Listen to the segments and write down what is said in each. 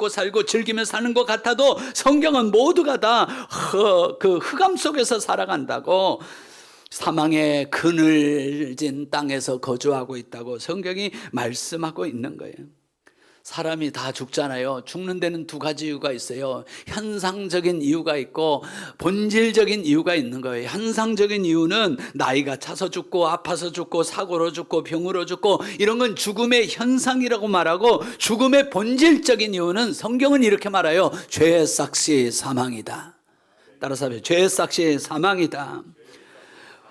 먹고 살고 즐기며 사는 것 같아도 성경은 모두가 다 그 흑암 속에서 살아간다고, 사망의 그늘진 땅에서 거주하고 있다고 성경이 말씀하고 있는 거예요. 사람이 다 죽잖아요. 죽는 데는 두 가지 이유가 있어요. 현상적인 이유가 있고 본질적인 이유가 있는 거예요. 현상적인 이유는 나이가 차서 죽고 아파서 죽고 사고로 죽고 병으로 죽고 이런 건 죽음의 현상이라고 말하고, 죽음의 본질적인 이유는 성경은 이렇게 말해요. 죄의 삭시 사망이다. 따라서 하세요. 죄의 삭시 사망이다.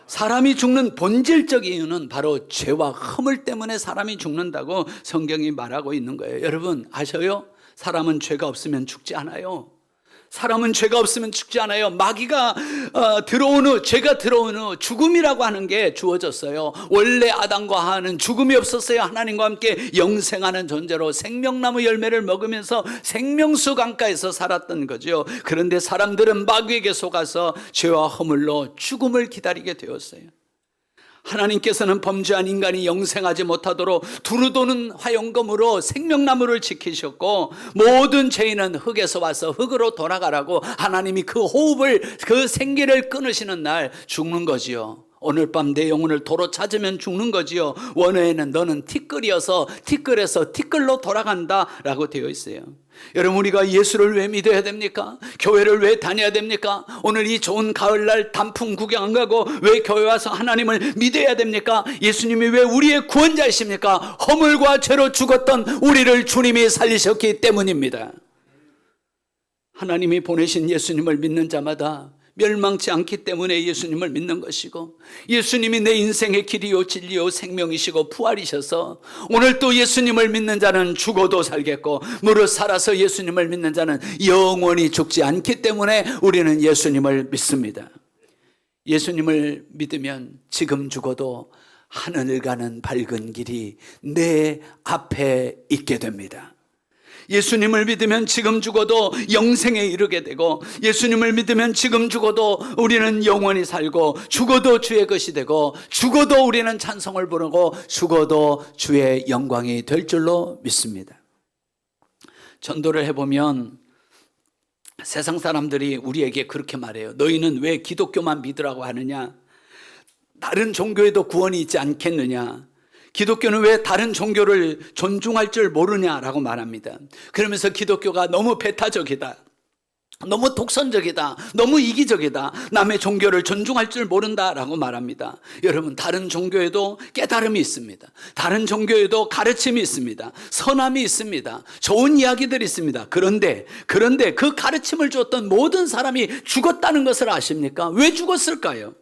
사람이 죽는 본질적인 이유는 바로 죄와 허물 때문에 사람이 죽는다고 성경이 말하고 있는 거예요. 여러분 아셔요? 사람은 죄가 없으면 죽지 않아요. 사람은 죄가 없으면 죽지 않아요. 마귀가 들어온 후, 죄가 들어온 후 죽음이라고 하는 게 주어졌어요. 원래 아담과 하와는 죽음이 없었어요. 하나님과 함께 영생하는 존재로 생명나무 열매를 먹으면서 생명수 강가에서 살았던 거죠. 그런데 사람들은 마귀에게 속아서 죄와 허물로 죽음을 기다리게 되었어요. 하나님께서는 범죄한 인간이 영생하지 못하도록 두루도는 화용검으로 생명나무를 지키셨고, 모든 죄인은 흙에서 와서 흙으로 돌아가라고 하나님이 그 호흡을, 그 생기를 끊으시는 날 죽는 거지요. 오늘 밤 내 영혼을 도로 찾으면 죽는 거지요. 원어에는 너는 티끌이어서 티끌에서 티끌로 돌아간다 라고 되어 있어요. 여러분, 우리가 예수를 왜 믿어야 됩니까? 교회를 왜 다녀야 됩니까? 오늘 이 좋은 가을날 단풍 구경 안 가고 왜 교회 와서 하나님을 믿어야 됩니까? 예수님이 왜 우리의 구원자이십니까? 허물과 죄로 죽었던 우리를 주님이 살리셨기 때문입니다. 하나님이 보내신 예수님을 믿는 자마다 멸망치 않기 때문에 예수님을 믿는 것이고, 예수님이 내 인생의 길이요 진리요 생명이시고 부활이셔서 오늘 또 예수님을 믿는 자는 죽어도 살겠고, 무릇 살아서 예수님을 믿는 자는 영원히 죽지 않기 때문에 우리는 예수님을 믿습니다. 예수님을 믿으면 지금 죽어도 하늘을 가는 밝은 길이 내 앞에 있게 됩니다. 예수님을 믿으면 지금 죽어도 영생에 이르게 되고, 예수님을 믿으면 지금 죽어도 우리는 영원히 살고, 죽어도 주의 것이 되고, 죽어도 우리는 찬송을 부르고, 죽어도 주의 영광이 될 줄로 믿습니다. 전도를 해보면 세상 사람들이 우리에게 그렇게 말해요. 너희는 왜 기독교만 믿으라고 하느냐? 다른 종교에도 구원이 있지 않겠느냐? 기독교는 왜 다른 종교를 존중할 줄 모르냐라고 말합니다. 그러면서 기독교가 너무 배타적이다, 너무 독선적이다, 너무 이기적이다, 남의 종교를 존중할 줄 모른다라고 말합니다. 여러분, 다른 종교에도 깨달음이 있습니다. 다른 종교에도 가르침이 있습니다. 선함이 있습니다. 좋은 이야기들이 있습니다. 그런데 그 가르침을 줬던 모든 사람이 죽었다는 것을 아십니까? 왜 죽었을까요?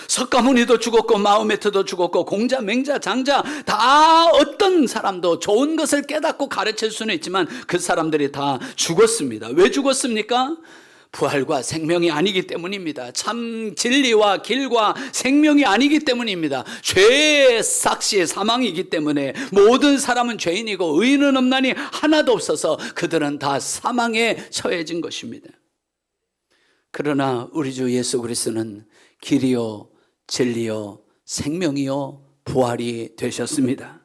석가모니도 죽었고 마호메트도 죽었고 공자, 맹자, 장자 다 어떤 사람도 좋은 것을 깨닫고 가르칠 수는 있지만 그 사람들이 다 죽었습니다. 왜 죽었습니까? 부활과 생명이 아니기 때문입니다. 참 진리와 길과 생명이 아니기 때문입니다. 죄의 삭시 사망이기 때문에 모든 사람은 죄인이고 의인은 없나니 하나도 없어서 그들은 다 사망에 처해진 것입니다. 그러나 우리 주 예수 그리스도는 길이요 진리요 생명이요 부활이 되셨습니다.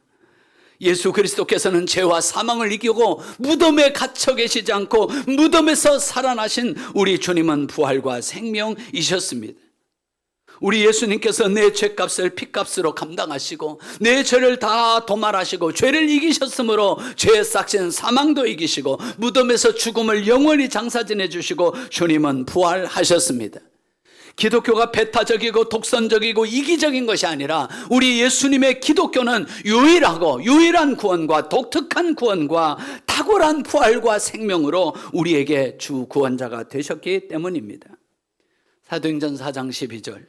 예수 그리스도께서는 죄와 사망을 이기고 무덤에 갇혀 계시지 않고 무덤에서 살아나신 우리 주님은 부활과 생명이셨습니다. 우리 예수님께서 내 죄값을 피값으로 감당하시고 내 죄를 다 도말하시고 죄를 이기셨으므로 죄의 삭신 사망도 이기시고 무덤에서 죽음을 영원히 장사지내 주시고 주님은 부활하셨습니다. 기독교가 배타적이고 독선적이고 이기적인 것이 아니라 우리 예수님의 기독교는 유일한 구원과 독특한 구원과 탁월한 부활과 생명으로 우리에게 주 구원자가 되셨기 때문입니다. 사도행전 4장 12절,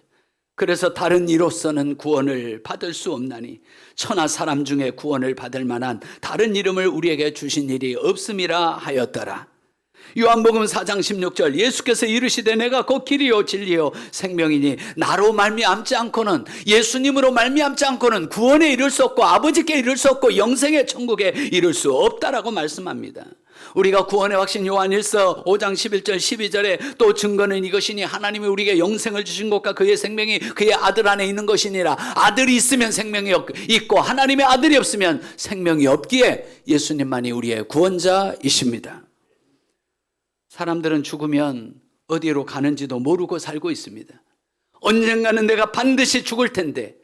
그래서 다른 이로서는 구원을 받을 수 없나니 천하 사람 중에 구원을 받을 만한 다른 이름을 우리에게 주신 일이 없음이라 하였더라. 요한복음 4장 16절, 예수께서 이르시되 내가 곧 길이요 진리요 생명이니 나로 말미암지 않고는, 예수님으로 말미암지 않고는 구원에 이를 수 없고 아버지께 이를 수 없고 영생의 천국에 이를 수 없다라고 말씀합니다. 우리가 구원의 확신 요한일서 5장 11절 12절에 또 증거는 이것이니 하나님이 우리에게 영생을 주신 것과 그의 생명이 그의 아들 안에 있는 것이니라. 아들이 있으면 생명이 있고 하나님의 아들이 없으면 생명이 없기에 예수님만이 우리의 구원자이십니다. 사람들은 죽으면 어디로 가는지도 모르고 살고 있습니다. 언젠가는 내가 반드시 죽을 텐데,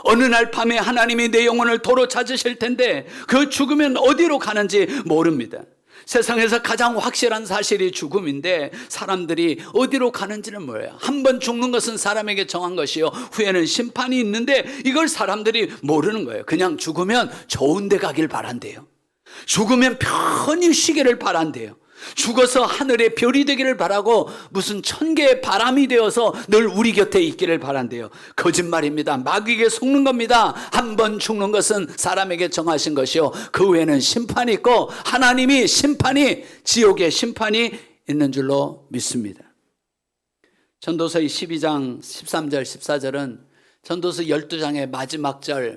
어느 날 밤에 하나님이 내 영혼을 도로 찾으실 텐데 그 죽으면 어디로 가는지 모릅니다. 세상에서 가장 확실한 사실이 죽음인데 사람들이 어디로 가는지는 몰라요. 한 번 죽는 것은 사람에게 정한 것이요, 후에는 심판이 있는데 이걸 사람들이 모르는 거예요. 그냥 죽으면 좋은 데 가길 바란대요. 죽으면 편히 쉬기를 바란대요. 죽어서 하늘의 별이 되기를 바라고 무슨 천개의 바람이 되어서 늘 우리 곁에 있기를 바란대요. 거짓말입니다. 마귀에게 속는 겁니다. 한 번 죽는 것은 사람에게 정하신 것이요, 그 외에는 심판이 있고 하나님이 지옥의 심판이 있는 줄로 믿습니다. 전도서 12장 13절 14절은 전도서 12장의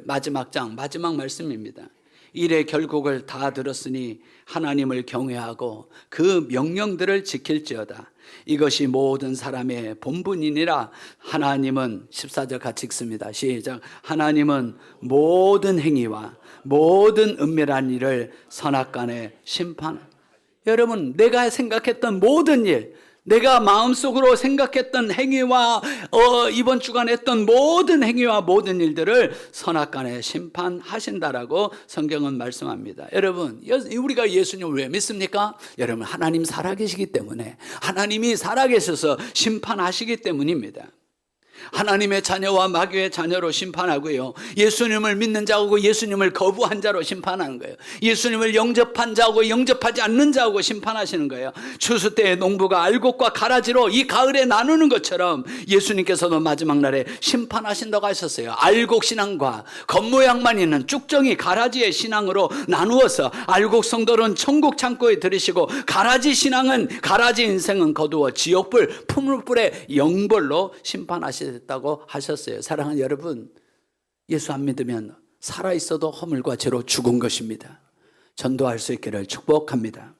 마지막 말씀입니다. 일의 결국을 다 들었으니 하나님을 경외하고 그 명령들을 지킬지어다. 이것이 모든 사람의 본분이니라. 하나님은 14절 같이 읽습니다. 시작. 하나님은 모든 행위와 모든 은밀한 일을 선악간에 심판. 여러분, 내가 생각했던 모든 일, 내가 마음속으로 생각했던 행위와 이번 주간 했던 모든 행위와 모든 일들을 선악간에 심판하신다라고 성경은 말씀합니다. 여러분, 우리가 예수님을 왜 믿습니까? 여러분, 하나님 살아계시기 때문에, 하나님이 살아계셔서 심판하시기 때문입니다. 하나님의 자녀와 마귀의 자녀로 심판하고요, 예수님을 믿는 자하고 예수님을 거부한 자로 심판하는 거예요. 예수님을 영접한 자하고 영접하지 않는 자하고 심판하시는 거예요. 추수 때의 농부가 알곡과 가라지로 이 가을에 나누는 것처럼 예수님께서도 마지막 날에 심판하신다고 하셨어요. 알곡 신앙과 겉모양만 있는 쭉정이 가라지의 신앙으로 나누어서 알곡 성도는 천국 창고에 들으시고 가라지 신앙은, 가라지 인생은 거두어 지옥불 풀무불의 영벌로 심판하시다고 하셨어요. 사랑하는 여러분, 예수 안 믿으면 살아있어도 허물과 죄로 죽은 것입니다. 전도할 수 있기를 축복합니다.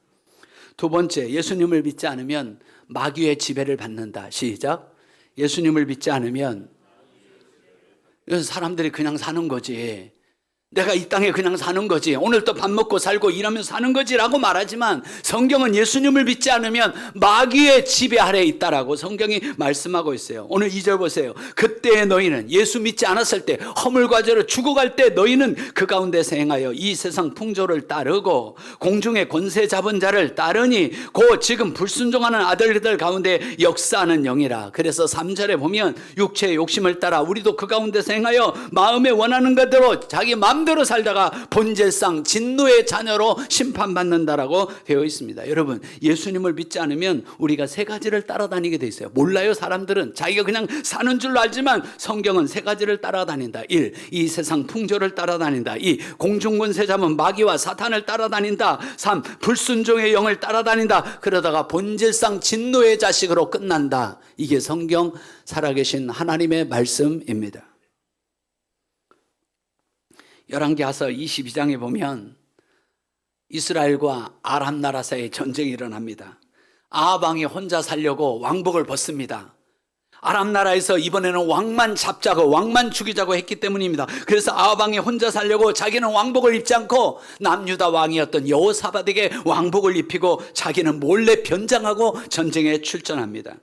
두 번째, 예수님을 믿지 않으면 마귀의 지배를 받는다. 시작. 예수님을 믿지 않으면 사람들이 그냥 사는 거지, 내가 이 땅에 그냥 사는 거지, 오늘도 밥 먹고 살고 일하면서 사는 거지라고 말하지만 성경은 예수님을 믿지 않으면 마귀의 지배 아래에 있다라고 성경이 말씀하고 있어요. 오늘 2절 보세요. 그때 너희는, 예수 믿지 않았을 때, 허물과 죄로 죽어갈 때 너희는 그 가운데서 행하여 이 세상 풍조를 따르고 공중의 권세 잡은 자를 따르니 곧 지금 불순종하는 아들들 가운데 역사하는 영이라. 그래서 3절에 보면 육체의 욕심을 따라 우리도 그 가운데서 행하여 마음에 원하는 것대로 자기 마음대로 살다가 본질상 진노의 자녀로 심판받는다라고 되어 있습니다. 여러분, 예수님을 믿지 않으면 우리가 세 가지를 따라다니게 돼 있어요. 몰라요. 사람들은 자기가 그냥 사는 줄로 알지만 성경은 세 가지를 따라다닌다. 1. 이 세상 풍조를 따라다닌다. 2. 공중권세 잡은 마귀와 사탄을 따라다닌다. 3. 불순종의 영을 따라다닌다. 그러다가 본질상 진노의 자식으로 끝난다. 이게 성경 살아계신 하나님의 말씀입니다. 열왕기하서 22장에 보면 이스라엘과 아람 나라 사이에 전쟁이 일어납니다. 아합 왕이 혼자 살려고 왕복을 벗습니다. 아람 나라에서 이번에는 왕만 잡자고, 왕만 죽이자고 했기 때문입니다. 그래서 아합 왕이 혼자 살려고 자기는 왕복을 입지 않고 남유다 왕이었던 여호사밧에게 왕복을 입히고 자기는 몰래 변장하고 전쟁에 출전합니다.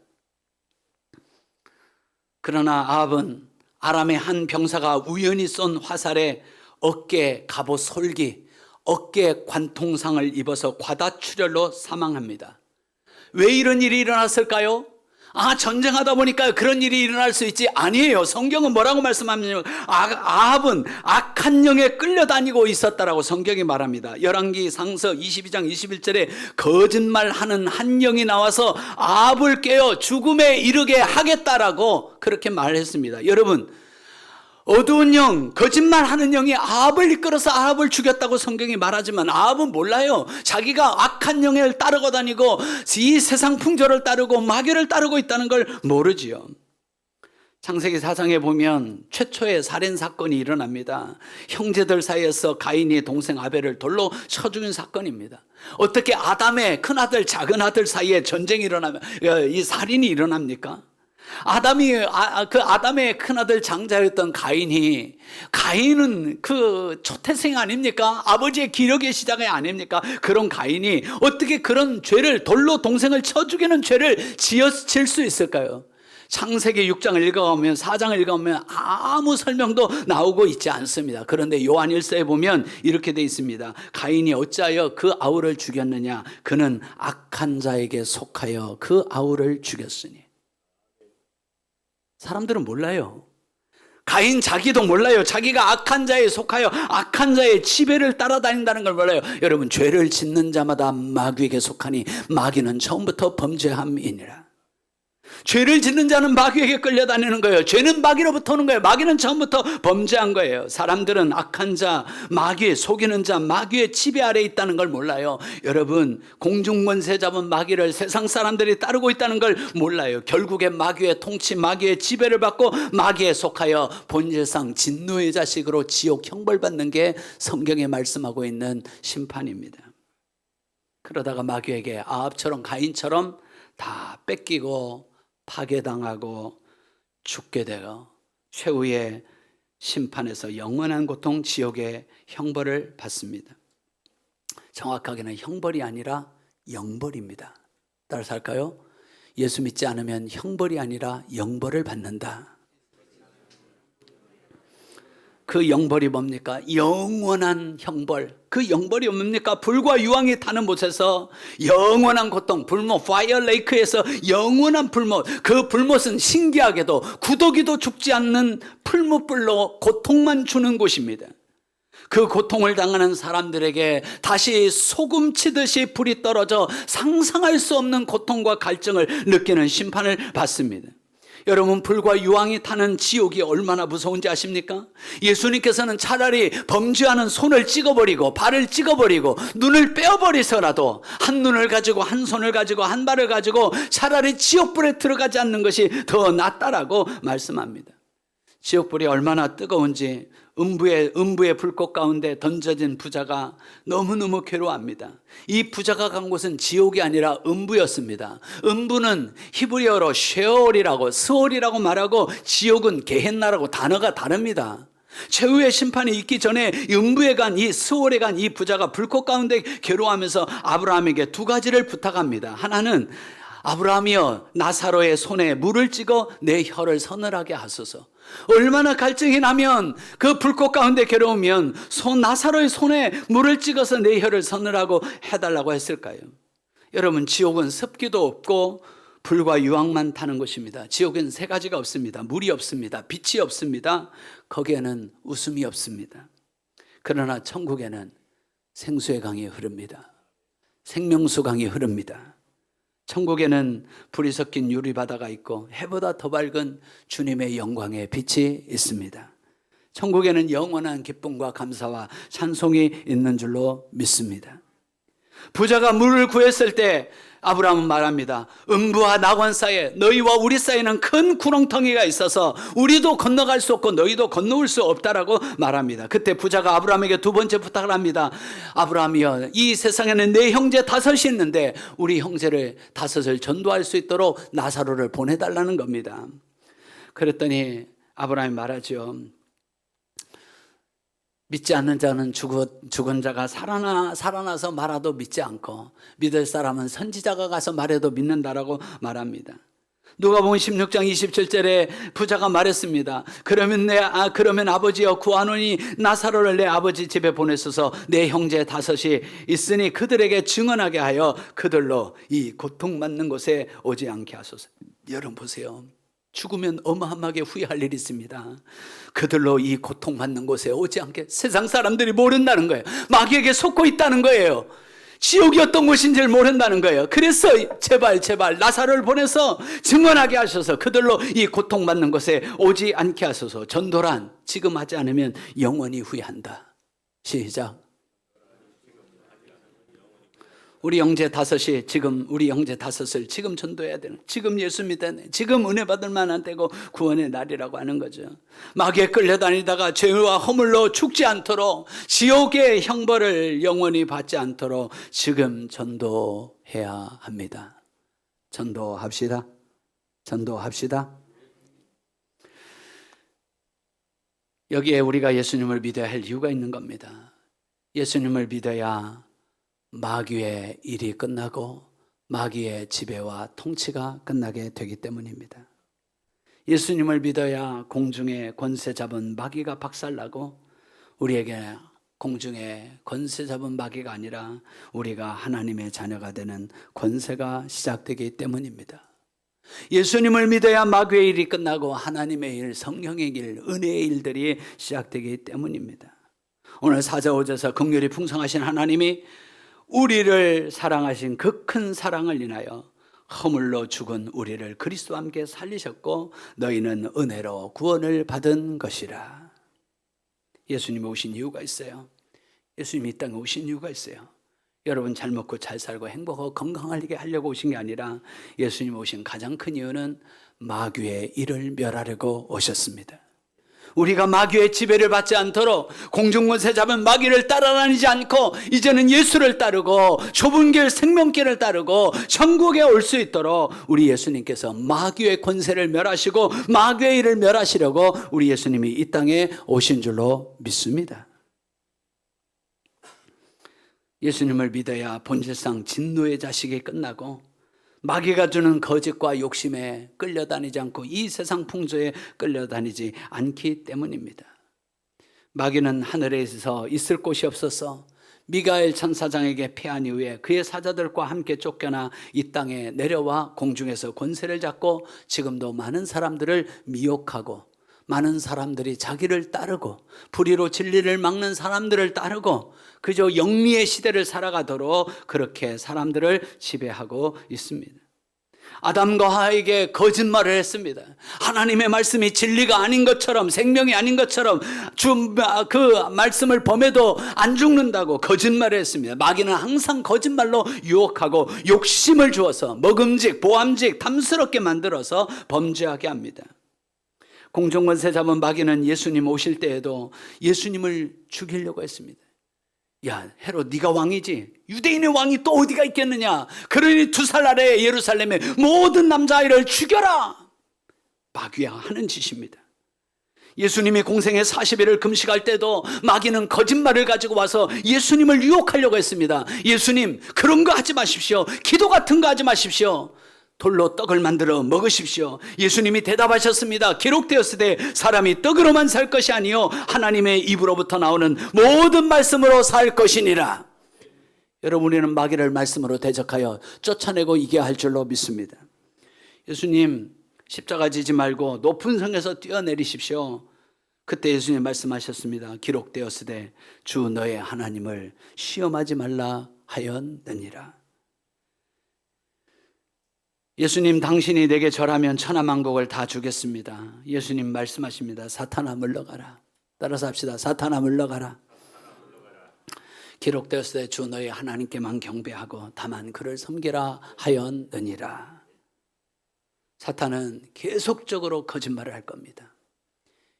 그러나 아합은 아람의 한 병사가 우연히 쏜 화살에 어깨 갑옷 솔기, 어깨 관통상을 입어서 과다출혈로 사망합니다. 왜 이런 일이 일어났을까요? 전쟁하다 보니까 그런 일이 일어날 수 있지. 아니에요. 성경은 뭐라고 말씀하냐면 아합은 악한 영에 끌려다니고 있었다라고 성경이 말합니다. 열왕기 상서 22장 21절에 거짓말하는 한 영이 나와서 아합을 깨어 죽음에 이르게 하겠다라고 그렇게 말했습니다. 여러분, 어두운 영, 거짓말하는 영이 아합을 이끌어서 아합을 죽였다고 성경이 말하지만 아합은 몰라요. 자기가 악한 영을 따르고 다니고 이 세상 풍조를 따르고 마귀를 따르고 있다는 걸 모르지요. 창세기 4장에 보면 최초의 살인 사건이 일어납니다. 형제들 사이에서 가인이 동생 아벨을 돌로 쳐 죽인 사건입니다. 어떻게 아담의 큰아들 작은아들 사이에 전쟁이 일어나면 이 살인이 일어납니까? 아담의 큰아들 장자였던 가인은 그 초태생 아닙니까? 아버지의 기력의 시작이 아닙니까? 그런 가인이 어떻게 그런 죄를, 돌로 동생을 쳐 죽이는 죄를 질 수 있을까요? 창세기 6장을 읽어보면, 4장을 읽어보면 아무 설명도 나오고 있지 않습니다. 그런데 요한일서에 보면 이렇게 돼 있습니다. 가인이 어찌하여 그 아우를 죽였느냐? 그는 악한 자에게 속하여 그 아우를 죽였으니. 사람들은 몰라요. 가인 자기도 몰라요. 자기가 악한 자에 속하여 악한 자의 지배를 따라다닌다는 걸 몰라요. 여러분, 죄를 짓는 자마다 마귀에게 속하니 마귀는 처음부터 범죄함이니라. 죄를 짓는 자는 마귀에게 끌려다니는 거예요. 죄는 마귀로부터 오는 거예요. 마귀는 처음부터 범죄한 거예요. 사람들은 악한 자, 마귀, 속이는 자, 마귀의 지배 아래 있다는 걸 몰라요. 여러분, 공중권세 잡은 마귀를 세상 사람들이 따르고 있다는 걸 몰라요. 결국에 마귀의 통치, 마귀의 지배를 받고 마귀에 속하여 본질상 진노의 자식으로 지옥 형벌받는 게 성경에 말씀하고 있는 심판입니다. 그러다가 마귀에게 아합처럼, 가인처럼 다 뺏기고 파괴당하고 죽게 되어 최후의 심판에서 영원한 고통, 지옥의 형벌을 받습니다. 정확하게는 형벌이 아니라 영벌입니다. 따라서 할까요? 예수 믿지 않으면 형벌이 아니라 영벌을 받는다. 그 영벌이 뭡니까? 영원한 형벌. 그 영벌이 뭡니까? 불과 유황이 타는 곳에서 영원한 고통, 불못, 파이어 레이크에서 영원한 불못. 그 불못은 신기하게도 구더기도 죽지 않는 풀무불로 고통만 주는 곳입니다. 그 고통을 당하는 사람들에게 다시 소금 치듯이 불이 떨어져 상상할 수 없는 고통과 갈증을 느끼는 심판을 받습니다. 여러분, 불과 유황이 타는 지옥이 얼마나 무서운지 아십니까? 예수님께서는 차라리 범죄하는 손을 찍어버리고 발을 찍어버리고 눈을 빼어버리서라도 한 눈을 가지고 한 손을 가지고 한 발을 가지고 차라리 지옥불에 들어가지 않는 것이 더 낫다라고 말씀합니다. 지옥불이 얼마나 뜨거운지 음부의 불꽃 가운데 던져진 부자가 너무너무 괴로워합니다. 이 부자가 간 곳은 지옥이 아니라 음부였습니다. 음부는 히브리어로 쉐올이라고, 스올이라고 말하고 지옥은 게헨나라고 단어가 다릅니다. 최후의 심판이 있기 전에 음부에 간 이 스올에 간 이 부자가 불꽃 가운데 괴로워하면서 아브라함에게 두 가지를 부탁합니다. 하나는 아브라함이여, 나사로의 손에 물을 찍어 내 혀를 서늘하게 하소서. 얼마나 갈증이 나면, 그 불꽃 가운데 괴로우면 나사로의 손에 물을 찍어서 내 혀를 서늘하고 해달라고 했을까요? 여러분, 지옥은 습기도 없고 불과 유황만 타는 곳입니다. 지옥엔 세 가지가 없습니다. 물이 없습니다. 빛이 없습니다. 거기에는 웃음이 없습니다. 그러나 천국에는 생수의 강이 흐릅니다. 생명수 강이 흐릅니다. 천국에는 불이 섞인 유리바다가 있고 해보다 더 밝은 주님의 영광의 빛이 있습니다. 천국에는 영원한 기쁨과 감사와 찬송이 있는 줄로 믿습니다. 부자가 물을 구했을 때 아브라함은 말합니다. 음부와 낙원 사이에, 너희와 우리 사이에는 큰 구렁텅이가 있어서 우리도 건너갈 수 없고 너희도 건너올 수 없다라고 말합니다. 그때 부자가 아브라함에게 두 번째 부탁을 합니다. 아브라함이여, 이 세상에는 내 형제 5이 있는데 우리 형제를 5을 전도할 수 있도록 나사로를 보내달라는 겁니다. 그랬더니 아브라함이 말하죠. 믿지 않는 자는 죽은 자가 살아나서 말해도 믿지 않고, 믿을 사람은 선지자가 가서 말해도 믿는다라고 말합니다. 누가복음 16장 27절에 부자가 말했습니다. 그러면 아버지여, 구하노니 나사로를 내 아버지 집에 보내소서. 내 형제 5이 있으니 그들에게 증언하게 하여 그들로 이 고통받는 곳에 오지 않게 하소서. 여러분 보세요. 죽으면 어마어마하게 후회할 일이 있습니다. 그들로 이 고통받는 곳에 오지 않게. 세상 사람들이 모른다는 거예요. 마귀에게 속고 있다는 거예요. 지옥이 어떤 곳인지를 모른다는 거예요. 그래서 제발 나사로를 보내서 증언하게 하셔서 그들로 이 고통받는 곳에 오지 않게 하소서. 전도란 지금 하지 않으면 영원히 후회한다. 시작. 우리 형제 5이 우리 형제 5을 지금 전도해야 되는, 지금 예수 믿어야 되는, 지금 은혜 받을 만한 때고 구원의 날이라고 하는 거죠. 마귀에 끌려다니다가 죄와 허물로 죽지 않도록, 지옥의 형벌을 영원히 받지 않도록 지금 전도해야 합니다. 전도합시다. 전도합시다. 여기에 우리가 예수님을 믿어야 할 이유가 있는 겁니다. 예수님을 믿어야 마귀의 일이 끝나고 마귀의 지배와 통치가 끝나게 되기 때문입니다. 예수님을 믿어야 공중에 권세 잡은 마귀가 박살나고 우리에게 공중에 권세 잡은 마귀가 아니라 우리가 하나님의 자녀가 되는 권세가 시작되기 때문입니다. 예수님을 믿어야 마귀의 일이 끝나고 하나님의 일, 성령의 일, 은혜의 일들이 시작되기 때문입니다. 오늘 사자오저서 긍휼이 풍성하신 하나님이 우리를 사랑하신 그 큰 사랑을 인하여 허물로 죽은 우리를 그리스도와 함께 살리셨고 너희는 은혜로 구원을 받은 것이라. 예수님이 오신 이유가 있어요. 예수님이 이 땅에 오신 이유가 있어요. 여러분 잘 먹고 잘 살고 행복하고 건강하게 하려고 오신 게 아니라 예수님 오신 가장 큰 이유는 마귀의 일을 멸하려고 오셨습니다. 우리가 마귀의 지배를 받지 않도록 공중권세 잡은 마귀를 따라다니지 않고 이제는 예수를 따르고 좁은 길 생명길을 따르고 천국에 올 수 있도록 우리 예수님께서 마귀의 권세를 멸하시고 마귀의 일을 멸하시려고 우리 예수님이 이 땅에 오신 줄로 믿습니다. 예수님을 믿어야 본질상 진노의 자식이 끝나고 마귀가 주는 거짓과 욕심에 끌려다니지 않고 이 세상 풍조에 끌려다니지 않기 때문입니다. 마귀는 하늘에서 있을 곳이 없어서 미가엘 천사장에게 패한 이후에 그의 사자들과 함께 쫓겨나 이 땅에 내려와 공중에서 권세를 잡고 지금도 많은 사람들을 미혹하고 많은 사람들이 자기를 따르고 불의로 진리를 막는 사람들을 따르고 그저 영리의 시대를 살아가도록 그렇게 사람들을 지배하고 있습니다. 아담과 하와에게 거짓말을 했습니다. 하나님의 말씀이 진리가 아닌 것처럼 생명이 아닌 것처럼 그 말씀을 범해도 안 죽는다고 거짓말을 했습니다. 마귀는 항상 거짓말로 유혹하고 욕심을 주어서 먹음직, 보암직, 탐스럽게 만들어서 범죄하게 합니다. 공중권세 잡은 마귀는 예수님 오실 때에도 예수님을 죽이려고 했습니다. 야, 헤롯 네가 왕이지? 유대인의 왕이 또 어디가 있겠느냐? 그러니 2살 아래 예루살렘의 모든 남자아이를 죽여라. 마귀가 하는 짓입니다. 예수님이 공생의 40일을 금식할 때도 마귀는 거짓말을 가지고 와서 예수님을 유혹하려고 했습니다. 예수님 그런 거 하지 마십시오. 기도 같은 거 하지 마십시오. 돌로 떡을 만들어 먹으십시오. 예수님이 대답하셨습니다. 기록되었으되 사람이 떡으로만 살 것이 아니요 하나님의 입으로부터 나오는 모든 말씀으로 살 것이니라. 여러분 우리는 마귀를 말씀으로 대적하여 쫓아내고 이겨야 할 줄로 믿습니다. 예수님 십자가 지지 말고 높은 성에서 뛰어내리십시오. 그때 예수님 말씀하셨습니다. 기록되었으되 주 너의 하나님을 시험하지 말라 하였느니라. 예수님 당신이 내게 절하면 천하만국을 다 주겠습니다. 예수님 말씀하십니다. 사탄아 물러가라. 따라서 합시다. 사탄아 물러가라. 기록되었을 때 주 너의 하나님께만 경배하고 다만 그를 섬기라 하였느니라. 사탄은 계속적으로 거짓말을 할 겁니다.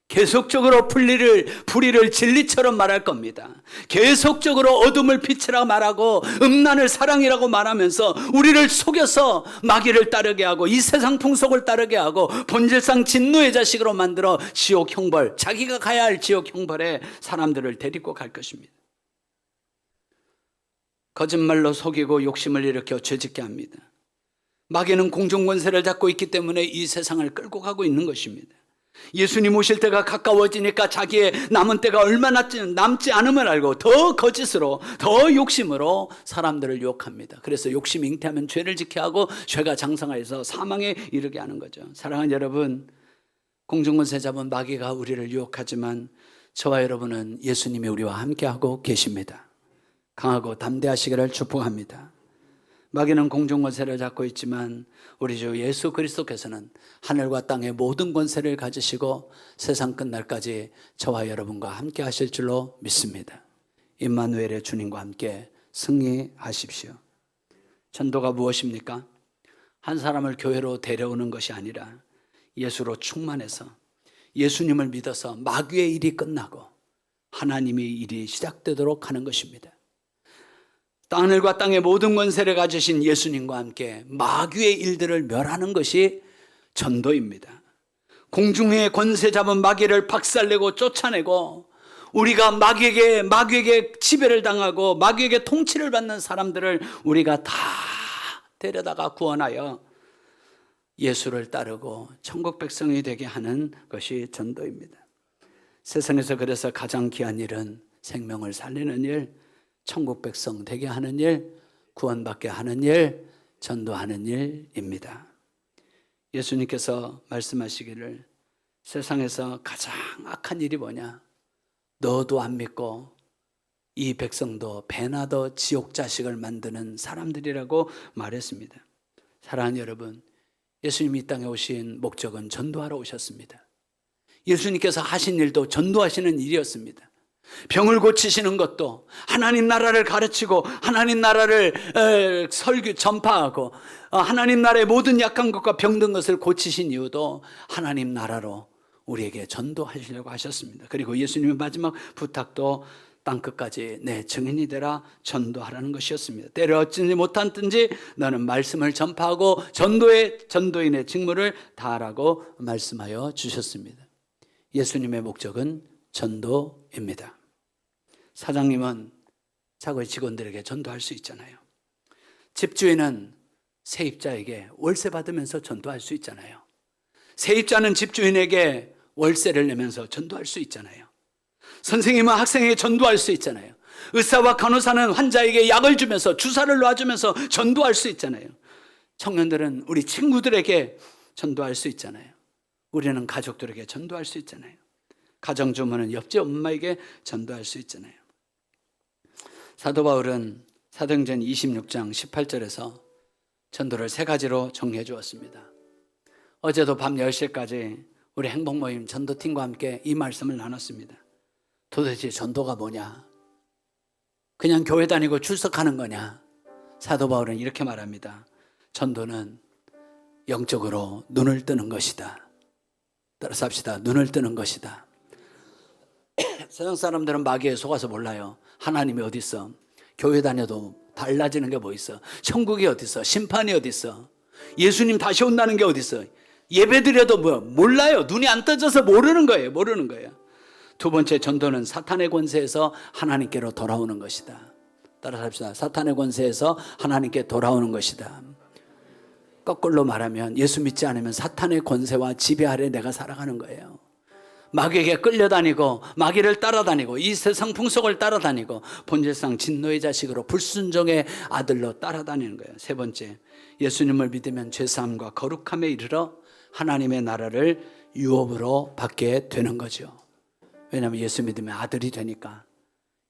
계속적으로 불의를 진리처럼 말할 겁니다. 계속적으로 어둠을 빛이라고 말하고 음란을 사랑이라고 말하면서 우리를 속여서 마귀를 따르게 하고 이 세상 풍속을 따르게 하고 본질상 진노의 자식으로 만들어 지옥 형벌, 자기가 가야 할 지옥 형벌에 사람들을 데리고 갈 것입니다. 거짓말로 속이고 욕심을 일으켜 죄짓게 합니다. 마귀는 공중권세를 잡고 있기 때문에 이 세상을 끌고 가고 있는 것입니다. 예수님 오실 때가 가까워지니까 자기의 남은 때가 얼마 남지 않음을 알고 더 거짓으로 더 욕심으로 사람들을 유혹합니다. 그래서 욕심이 잉태하면 죄를 짓게 하고 죄가 장성하여서 사망에 이르게 하는 거죠. 사랑하는 여러분, 공중권세 잡은 마귀가 우리를 유혹하지만 저와 여러분은 예수님이 우리와 함께하고 계십니다. 강하고 담대하시기를 축복합니다. 마귀는 공중권세를 잡고 있지만 우리 주 예수 그리스도께서는 하늘과 땅의 모든 권세를 가지시고 세상 끝날까지 저와 여러분과 함께 하실 줄로 믿습니다. 임마누엘의 주님과 함께 승리하십시오. 전도가 무엇입니까? 한 사람을 교회로 데려오는 것이 아니라 예수로 충만해서 예수님을 믿어서 마귀의 일이 끝나고 하나님의 일이 시작되도록 하는 것입니다. 하늘과 땅의 모든 권세를 가지신 예수님과 함께 마귀의 일들을 멸하는 것이 전도입니다. 공중의 권세 잡은 마귀를 박살내고 쫓아내고 우리가 마귀에게 지배를 당하고 마귀에게 통치를 받는 사람들을 우리가 다 데려다가 구원하여 예수를 따르고 천국 백성이 되게 하는 것이 전도입니다. 세상에서 그래서 가장 귀한 일은 생명을 살리는 일, 천국 백성 되게 하는 일, 구원받게 하는 일, 전도하는 일입니다. 예수님께서 말씀하시기를 세상에서 가장 악한 일이 뭐냐? 너도 안 믿고 이 백성도 배나 더 지옥 자식을 만드는 사람들이라고 말했습니다. 사랑하는 여러분, 예수님이 이 땅에 오신 목적은 전도하러 오셨습니다. 예수님께서 하신 일도 전도하시는 일이었습니다. 병을 고치시는 것도 하나님 나라를 가르치고 하나님 나라를 전파하고 하나님 나라의 모든 약한 것과 병든 것을 고치신 이유도 하나님 나라로 우리에게 전도하시려고 하셨습니다. 그리고 예수님의 마지막 부탁도 땅끝까지 내 증인이 되라 전도하라는 것이었습니다. 때를 어찌지 못한든지 너는 말씀을 전파하고 전도인의 직무를 다하라고 말씀하여 주셨습니다. 예수님의 목적은 전도입니다. 사장님은 자기의 직원들에게 전도할 수 있잖아요. 집주인은 세입자에게 월세 받으면서 전도할 수 있잖아요. 세입자는 집주인에게 월세를 내면서 전도할 수 있잖아요. 선생님은 학생에게 전도할 수 있잖아요. 의사와 간호사는 환자에게 약을 주면서 주사를 놔주면서 전도할 수 있잖아요. 청년들은 우리 친구들에게 전도할 수 있잖아요. 우리는 가족들에게 전도할 수 있잖아요. 가정주부는 옆집 엄마에게 전도할 수 있잖아요. 사도 바울은 사도행전 26장 18절에서 전도를 3가지로 정리해 주었습니다. 어제도 밤 10시까지 우리 행복모임 전도팀과 함께 이 말씀을 나눴습니다. 도대체 전도가 뭐냐? 그냥 교회 다니고 출석하는 거냐? 사도 바울은 이렇게 말합니다. 전도는 영적으로 눈을 뜨는 것이다. 따라서 합시다. 눈을 뜨는 것이다. 세상 사람들은 마귀에 속아서 몰라요. 하나님이 어디 있어? 교회 다녀도 달라지는 게 뭐 있어? 천국이 어디 있어? 심판이 어디 있어? 예수님 다시 온다는 게 어디 있어? 예배드려도 뭐 몰라요. 눈이 안 떠져서 모르는 거예요. 모르는 거예요. 두 번째, 전도는 사탄의 권세에서 하나님께로 돌아오는 것이다. 따라서 합시다. 사탄의 권세에서 하나님께 돌아오는 것이다. 거꾸로 말하면 예수 믿지 않으면 사탄의 권세와 지배 아래 내가 살아가는 거예요. 마귀에게 끌려다니고 마귀를 따라다니고 이 세상 풍속을 따라다니고 본질상 진노의 자식으로 불순종의 아들로 따라다니는 거예요. 세 번째, 예수님을 믿으면 죄사함과 거룩함에 이르러 하나님의 나라를 유업으로 받게 되는 거죠. 왜냐하면 예수 믿으면 아들이 되니까.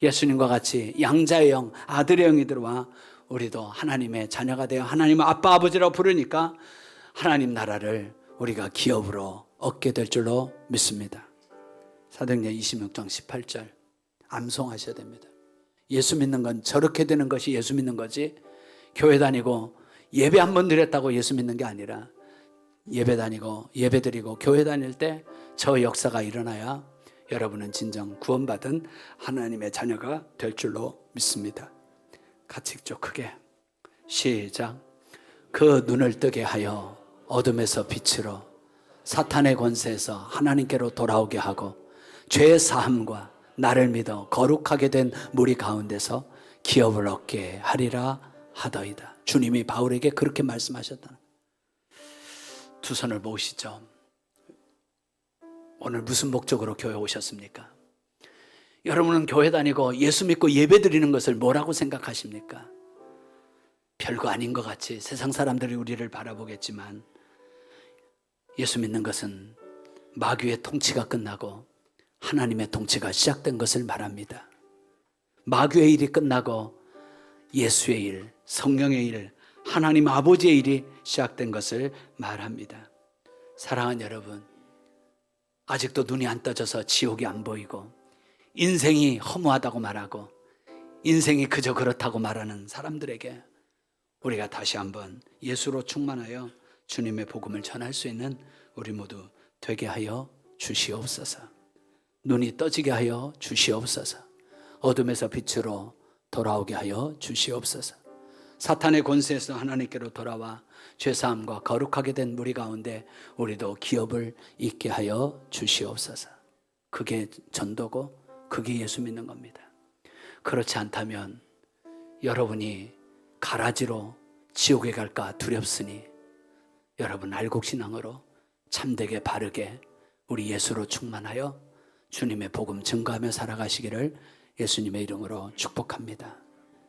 예수님과 같이 양자의 영, 아들의 영이 들어와 우리도 하나님의 자녀가 되어 하나님을 아빠 아버지라고 부르니까 하나님 나라를 우리가 기업으로 얻게 될 줄로 믿습니다. 사도행전 26장 18절 암송하셔야 됩니다. 예수 믿는 건 저렇게 되는 것이 예수 믿는 거지, 교회 다니고 예배 한 번 드렸다고 예수 믿는 게 아니라 예배 다니고 예배 드리고 교회 다닐 때 저 역사가 일어나야 여러분은 진정 구원받은 하나님의 자녀가 될 줄로 믿습니다. 같이 좀 크게 시작. 그 눈을 뜨게 하여 어둠에서 빛으로 사탄의 권세에서 하나님께로 돌아오게 하고 죄의 사함과 나를 믿어 거룩하게 된 무리 가운데서 기업을 얻게 하리라 하더이다. 주님이 바울에게 그렇게 말씀하셨다. 두 손을 모으시죠. 오늘 무슨 목적으로 교회 오셨습니까? 여러분은 교회 다니고 예수 믿고 예배 드리는 것을 뭐라고 생각하십니까? 별거 아닌 것 같이 세상 사람들이 우리를 바라보겠지만 예수 믿는 것은 마귀의 통치가 끝나고 하나님의 통치가 시작된 것을 말합니다. 마귀의 일이 끝나고 예수의 일, 성령의 일, 하나님 아버지의 일이 시작된 것을 말합니다. 사랑하는 여러분, 아직도 눈이 안 떠져서 지옥이 안 보이고 인생이 허무하다고 말하고 인생이 그저 그렇다고 말하는 사람들에게 우리가 다시 한번 예수로 충만하여 주님의 복음을 전할 수 있는 우리 모두 되게 하여 주시옵소서. 눈이 떠지게 하여 주시옵소서. 어둠에서 빛으로 돌아오게 하여 주시옵소서. 사탄의 권세에서 하나님께로 돌아와 죄사함과 거룩하게 된 무리 가운데 우리도 기업을 있게 하여 주시옵소서. 그게 전도고 그게 예수 믿는 겁니다. 그렇지 않다면 여러분이 가라지로 지옥에 갈까 두렵으니 여러분 알곡신앙으로 참되게 바르게 우리 예수로 충만하여 주님의 복음 증거하며 살아가시기를 예수님의 이름으로 축복합니다.